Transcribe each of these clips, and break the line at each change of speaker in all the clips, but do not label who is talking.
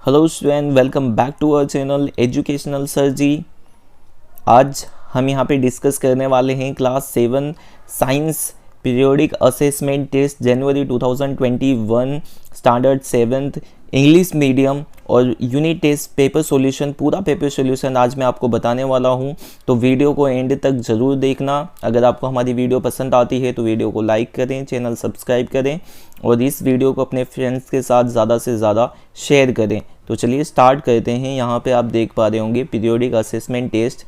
Hello student, welcome back to our channel educational sir ji. आज हम यहाँ पे डिस्कस करने वाले हैं class 7 science periodic assessment test जनवरी 2021 स्टैंडर्ड 7th इंग्लिश मीडियम और यूनिट टेस्ट पेपर सॉल्यूशन। पूरा पेपर सॉल्यूशन आज मैं आपको बताने वाला हूँ, तो वीडियो को एंड तक ज़रूर देखना। अगर आपको हमारी वीडियो पसंद आती है तो वीडियो को लाइक करें, चैनल सब्सक्राइब करें और इस वीडियो को अपने फ्रेंड्स के साथ ज़्यादा से ज़्यादा शेयर करें। तो चलिए स्टार्ट करते हैं। यहाँ पे आप देख पा रहे होंगे periodic assessment test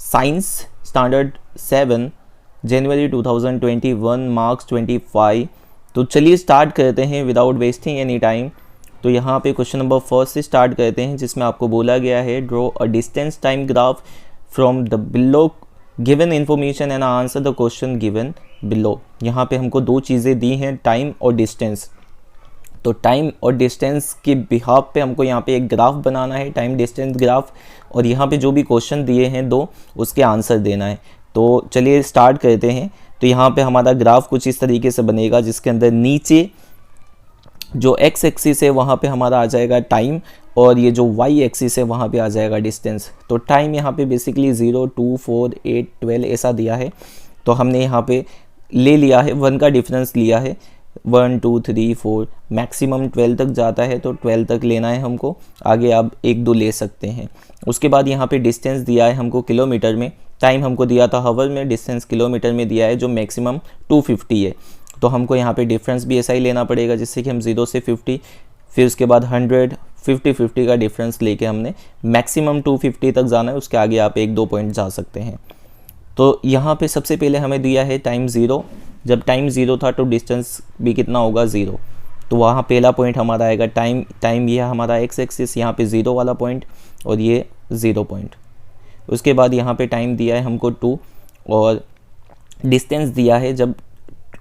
science standard 7 January 2021 marks 25। तो चलिए स्टार्ट करते हैं विदाउट वेस्टिंग एनी टाइम। तो यहाँ पे क्वेश्चन नंबर फर्स्ट से स्टार्ट करते हैं, जिसमें आपको बोला गया है draw a distance time graph from the below given information and answer the question given below. यहाँ पे हमको दो चीज़ें दी हैं, टाइम और डिस्टेंस। तो टाइम और डिस्टेंस के बिहाफ पे हमको यहाँ पे एक ग्राफ बनाना है, टाइम डिस्टेंस ग्राफ, और यहाँ पे जो भी क्वेश्चन दिए हैं दो, उसके आंसर देना है। तो चलिए स्टार्ट करते हैं। तो यहाँ पे हमारा ग्राफ कुछ इस तरीके से बनेगा, जिसके अंदर नीचे जो एक्स एक्सिस है वहाँ पे हमारा आ जाएगा टाइम, और ये जो वाई एक्सिस है वहाँ पे आ जाएगा डिस्टेंस। तो टाइम यहाँ पे बेसिकली 0, 2, 4, 8, 12 ऐसा दिया है। तो हमने यहाँ पे ले लिया है 1 का डिफरेंस लिया है, 1, 2, 3, 4, मैक्सिमम 12 तक जाता है, तो 12 तक लेना है हमको। आगे आप 1, 2 ले सकते हैं। उसके बाद यहाँ पे डिस्टेंस दिया है हमको किलोमीटर में, टाइम हमको दिया था हावर में, डिस्टेंस किलोमीटर में दिया है, जो मैक्सिमम 250 है। तो हमको यहाँ पे डिफरेंस भी ऐसा ही लेना पड़ेगा, जिससे कि हम 0 से 50, फिर उसके बाद 100, 50 का डिफरेंस लेके हमने मैक्सिमम 250 तक जाना है। उसके आगे आप 1-2 पॉइंट जा सकते हैं। तो यहाँ पे सबसे पहले हमें दिया है टाइम 0। जब टाइम 0 था तो डिस्टेंस भी कितना होगा, 0। तो वहाँ पहला पॉइंट हमारा आएगा टाइम ये हमारा एक्स एक्सिस, यहाँ पे 0 वाला पॉइंट और ये 0 पॉइंट। उसके बाद यहाँ पे टाइम दिया है हमको 2 और डिस्टेंस दिया है, जब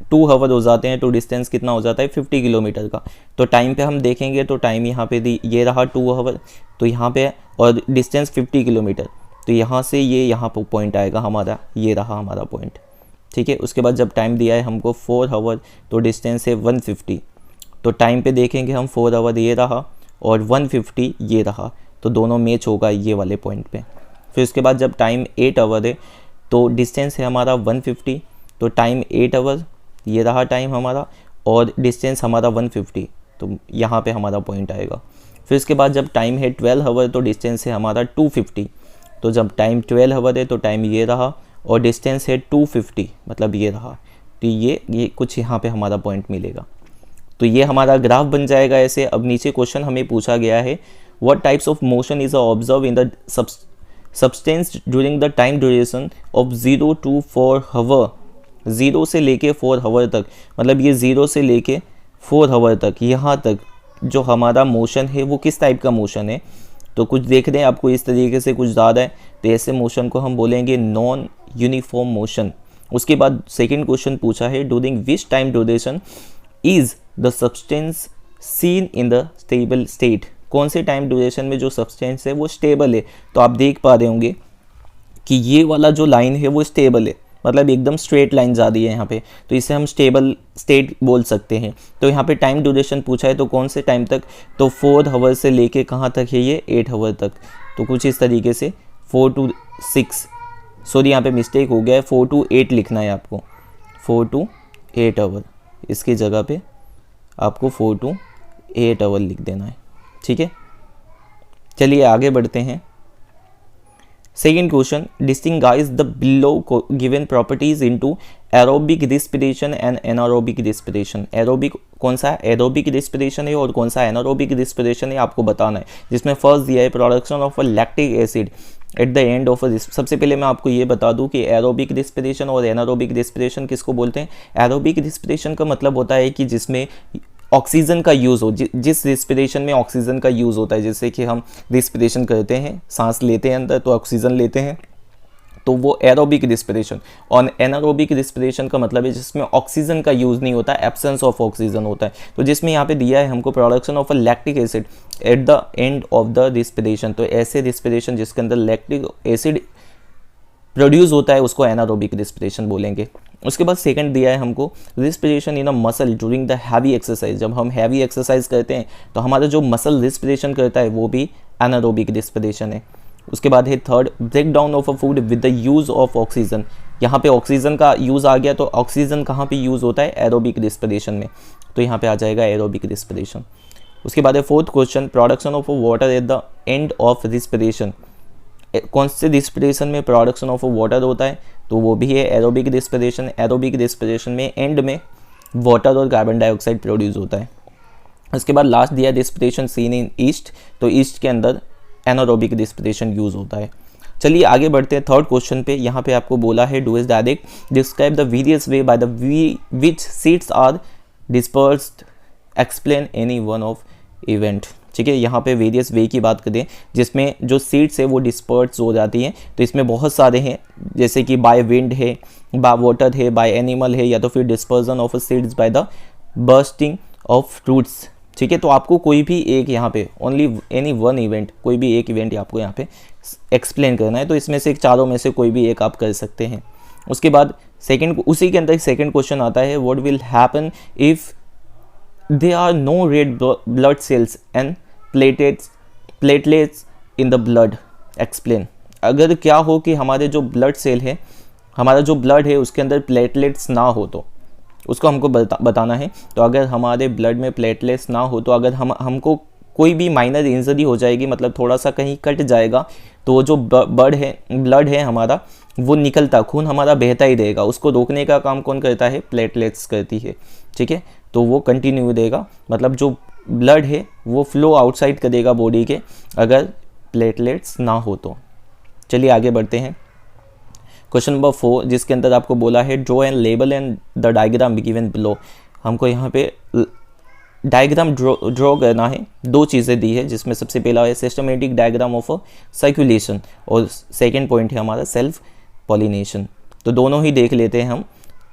2 आवर हो जाते हैं तो डिस्टेंस कितना हो जाता है, 50 किलोमीटर का। तो टाइम पे हम देखेंगे तो टाइम यहाँ पे ये रहा 2 आवर, तो यहाँ पे, और डिस्टेंस 50 किलोमीटर, तो यहाँ से ये यहाँ पर पॉइंट आएगा हमारा, ये रहा हमारा पॉइंट, ठीक है। उसके बाद जब टाइम दिया है हमको 4 आवर, तो डिस्टेंस है 150। तो टाइम पे देखेंगे हम 4 आवर ये रहा और 150 ये रहा, तो दोनों मैच होगा ये वाले पॉइंट पे। फिर उसके बाद जब टाइम 8 आवर है तो डिस्टेंस है हमारा 150, तो टाइम 8 आवर ये रहा टाइम हमारा और डिस्टेंस हमारा 150, तो यहाँ पे हमारा पॉइंट आएगा। फिर उसके बाद जब टाइम है 12 आवर तो डिस्टेंस है हमारा 250। तो जब टाइम 12 आवर है तो टाइम ये रहा और डिस्टेंस है 250, मतलब ये रहा, तो ये कुछ यहाँ पे हमारा पॉइंट मिलेगा। तो ये हमारा ग्राफ बन जाएगा ऐसे। अब नीचे क्वेश्चन हमें पूछा गया है, what types of motion is observe in the substance during the time duration of 0 to 4 hour. 0 से लेके 4 आवर तक, मतलब ये 0 से लेके 4 आवर तक, यहाँ तक जो हमारा मोशन है वो किस टाइप का मोशन है। तो कुछ देख रहे हैं आपको इस तरीके से कुछ ज़्यादा है, तो ऐसे मोशन को हम बोलेंगे नॉन यूनिफॉर्म मोशन। उसके बाद सेकंड क्वेश्चन पूछा है, during which time duration is the substance seen in the stable state. कौन से टाइम ड्यूरेशन में जो सब्सटेंस है वो स्टेबल है। तो आप देख पा रहे होंगे कि ये वाला जो लाइन है वो स्टेबल है, मतलब एकदम स्ट्रेट लाइन जा रही है यहाँ पे, तो इसे हम स्टेबल स्टेट बोल सकते हैं। तो यहाँ पे टाइम ड्यूरेशन पूछा है, तो कौन से टाइम तक, तो 4 आवर से लेके कहाँ तक है, ये 8 आवर तक। तो कुछ इस तरीके से 4 to 6, सॉरी यहाँ पे मिस्टेक हो गया है, 4 to 8 लिखना है आपको, 4 to 8 आवर, इसकी जगह पे आपको 4 to 8 आवर लिख देना है, ठीक है। चलिए आगे बढ़ते हैं। Second question, distinguish the below given properties into aerobic respiration and anaerobic respiration। Aerobic कौन सा है, एरोबिक respiration है, और कौन सा एनारोबिक respiration है आपको बताना है। जिसमें फर्स्ट दिया है production of a lactic acid at the end of a. सबसे पहले मैं आपको ये बता दूं कि एरोबिक respiration और एनारोबिक respiration किसको बोलते हैं। एरोबिक respiration का मतलब होता है कि जिसमें ऑक्सीजन का यूज़ हो, जिस रिस्पिरेशन में ऑक्सीजन का यूज़ होता है, जैसे कि हम रिस्पिरेशन करते हैं, सांस लेते हैं अंदर तो ऑक्सीजन लेते हैं, तो वो एरोबिक रिस्पिरेशन। और एनारोबिक रिस्पिरेशन का मतलब है जिसमें ऑक्सीजन का यूज़ नहीं होता, एब्सेंस ऑफ ऑक्सीजन होता है। तो जिसमें यहाँ पे दिया है हमको production of a lactic acid at the end of the respiration, तो ऐसे रिस्पिरेशन जिसके अंदर लैक्टिक एसिड प्रोड्यूस होता है उसको एनारोबिक रिस्पिरेशन बोलेंगे। उसके बाद सेकंड दिया है हमको respiration in a muscle during the heavy exercise. जब हम हैवी एक्सरसाइज करते हैं तो हमारा जो मसल रिस्पिरेशन करता है वो भी एनारोबिक रिस्पिरेशन है। उसके बाद है third break down of a food with the use of oxygen. यहाँ पे ऑक्सीजन का यूज़ आ गया, तो ऑक्सीजन कहाँ पे यूज़ होता है? एरोबिक रिस्पिरेशन में, तो यहाँ पे आ जाएगा एरोबिक रिस्पिरेशन। उसके बाद है fourth question production of water at the end of respiration. कौन से रिस्पिरेशन में प्रोडक्शन ऑफ वाटर होता है? तो वो भी है एरोबिक रिस्पिरेशन। एरोबिक रिस्पिरेशन में एंड में वाटर और कार्बन डाइऑक्साइड प्रोड्यूस होता है। उसके बाद लास्ट दिया रिस्पिरेशन सीन इन ईस्ट, तो ईस्ट के अंदर एनारोबिक रिस्पिरेशन यूज़ होता है। चलिए आगे बढ़ते हैं थर्ड क्वेश्चन पे। यहाँ पे आपको बोला है do is direct describe the various way by the which seeds are dispersed, explain any one of event. ठीक है, यहाँ पे वेरियस वे की बात करें जिसमें जो सीड्स है वो डिस्पर्स हो जाती हैं, तो इसमें बहुत सारे हैं, जैसे कि बाय विंड है, बाय वाटर है, बाय एनिमल है, या तो फिर dispersion of seeds by the bursting of fruits. ठीक है, तो आपको कोई भी एक यहाँ पे ओनली एनी वन इवेंट, कोई भी एक इवेंट आपको यहाँ पे एक्सप्लेन करना है, तो इसमें से चारों में से कोई भी एक आप कर सकते हैं। उसके बाद सेकंड, उसी के अंदर सेकंड क्वेश्चन आता है what will happen if there are no red blood cells and platelets in the blood, explain। अगर क्या हो कि हमारे जो ब्लड सेल है, हमारा जो ब्लड है उसके अंदर प्लेटलेट्स ना हो, तो उसको हमको बताना है। तो अगर हमारे ब्लड में प्लेटलेट्स ना हो, तो अगर हमको कोई भी माइनर इंजरी हो जाएगी, मतलब थोड़ा सा कहीं कट जाएगा, तो वो जो ब्लड है हमारा वो निकलता, खून हमारा बहता ही रहेगा। उसको रोकने का काम कौन करता है? प्लेटलेट्स करती है। ठीक है, तो वो कंटिन्यू देगा, मतलब जो ब्लड है वो फ्लो आउटसाइड करेगा बॉडी के, अगर प्लेटलेट्स ना हो तो। चलिए आगे बढ़ते हैं क्वेश्चन नंबर 4, जिसके अंदर आपको बोला है draw and label and the diagram given below. हमको यहाँ पे डायग्राम ड्रॉ करना है। दो चीज़ें दी है, जिसमें सबसे पहला है सिस्टमेटिक डायग्राम ऑफ सर्कुलेशन और सेकेंड पॉइंट है हमारा सेल्फ पॉलिनेशन। तो दोनों ही देख लेते हैं हम।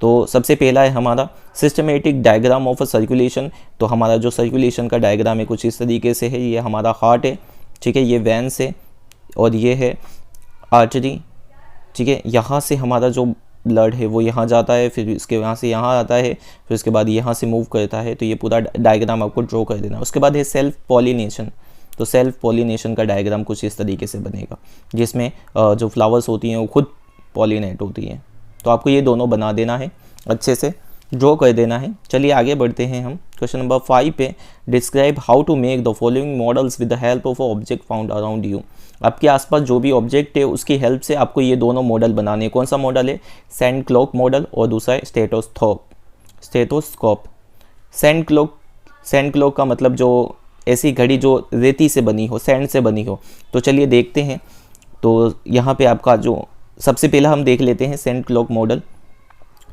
तो सबसे पहला है हमारा सिस्टमेटिक डायग्राम ऑफ सर्कुलेशन। तो हमारा जो सर्कुलेशन का डायग्राम है कुछ इस तरीके से है। ये हमारा हार्ट है, ठीक है, ये वेन्स है और ये है आर्टरी। ठीक है, यहाँ से हमारा जो ब्लड है वो यहाँ जाता है, फिर इसके यहाँ से यहाँ आता है, फिर उसके बाद यहाँ से मूव करता है। तो ये पूरा डायग्राम आपको ड्रॉ कर देना। उसके बाद है सेल्फ पॉलिनेशन। तो सेल्फ पॉलिनेशन का डायग्राम कुछ इस तरीके से बनेगा, जिसमें जो फ्लावर्स होती हैं वो खुद पॉलिनेट होती हैं। तो आपको ये दोनों बना देना है, अच्छे से ड्रॉ कर देना है। चलिए आगे बढ़ते हैं हम क्वेश्चन नंबर 5 पे। Describe how to make the following models with the help of object found around you. आपके आसपास जो भी ऑब्जेक्ट है उसकी हेल्प से आपको ये दोनों मॉडल बनाने हैं। कौन सा मॉडल है? सैंड क्लॉक मॉडल और दूसरा है स्टेथोस्कोप। सैंड क्लॉक का मतलब जो ऐसी घड़ी जो रेती से बनी हो, सैंड से बनी हो। तो चलिए देखते हैं। तो यहाँ पे आपका जो सबसे पहला हम देख लेते हैं सैंड क्लॉक मॉडल।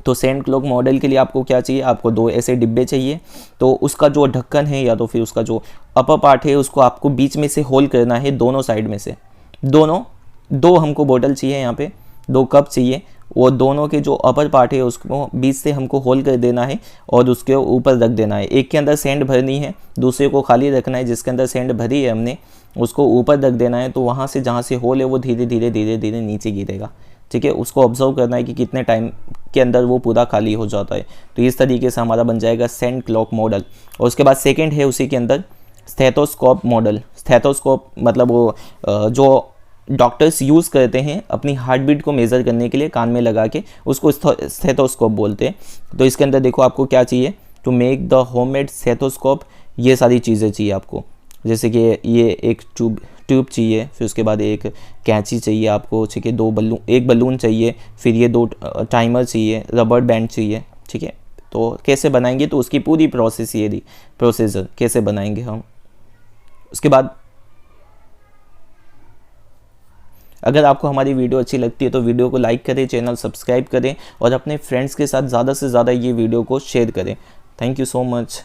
तो सैंड क्लॉक मॉडल के लिए आपको क्या चाहिए? आपको दो ऐसे डिब्बे चाहिए। तो उसका जो ढक्कन है या तो फिर उसका जो अपर पार्ट है उसको आपको बीच में से होल करना है, दोनों साइड में से। दो हमको बोतल चाहिए, यहाँ पे 2 कप चाहिए। वो दोनों के जो अपर पार्ट है उसको बीच से हमको होल कर देना है और उसके ऊपर रख देना है। एक के अंदर सैंड भरनी है, दूसरे को खाली रखना है। जिसके अंदर सैंड भरी है हमने उसको ऊपर रख देना है। तो वहाँ से जहाँ से होल है वो धीरे धीरे नीचे गिरेगा। ठीक है, उसको ऑब्जर्व करना है कि कितने टाइम के अंदर वो पूरा खाली हो जाता है। तो इस तरीके से हमारा बन जाएगा सैंड क्लॉक मॉडल। और उसके बाद सेकंड है उसी के अंदर स्टेथोस्कोप मॉडल। स्टेथोस्कोप मतलब वो जो डॉक्टर्स यूज़ करते हैं अपनी हार्ट बीट को मेज़र करने के लिए कान में लगा के, उसको स्टेथोस्कोप बोलते हैं। तो इसके अंदर देखो आपको क्या चाहिए to make the homemade stethoscope. ये सारी चीज़ें चाहिए आपको, जैसे कि ये एक ट्यूब चाहिए, फिर उसके बाद एक कैंची चाहिए आपको, ठीक है, एक बलून चाहिए, फिर ये 2 टाइमर चाहिए, रबर बैंड चाहिए। ठीक है, तो कैसे बनाएंगे? तो उसकी पूरी प्रोसेसर कैसे बनाएंगे हम। उसके बाद अगर आपको हमारी वीडियो अच्छी लगती है तो वीडियो को लाइक करें, चैनल सब्सक्राइब करें और अपने फ्रेंड्स के साथ ज़्यादा से ज़्यादा ये वीडियो को शेयर करें। Thank you so much.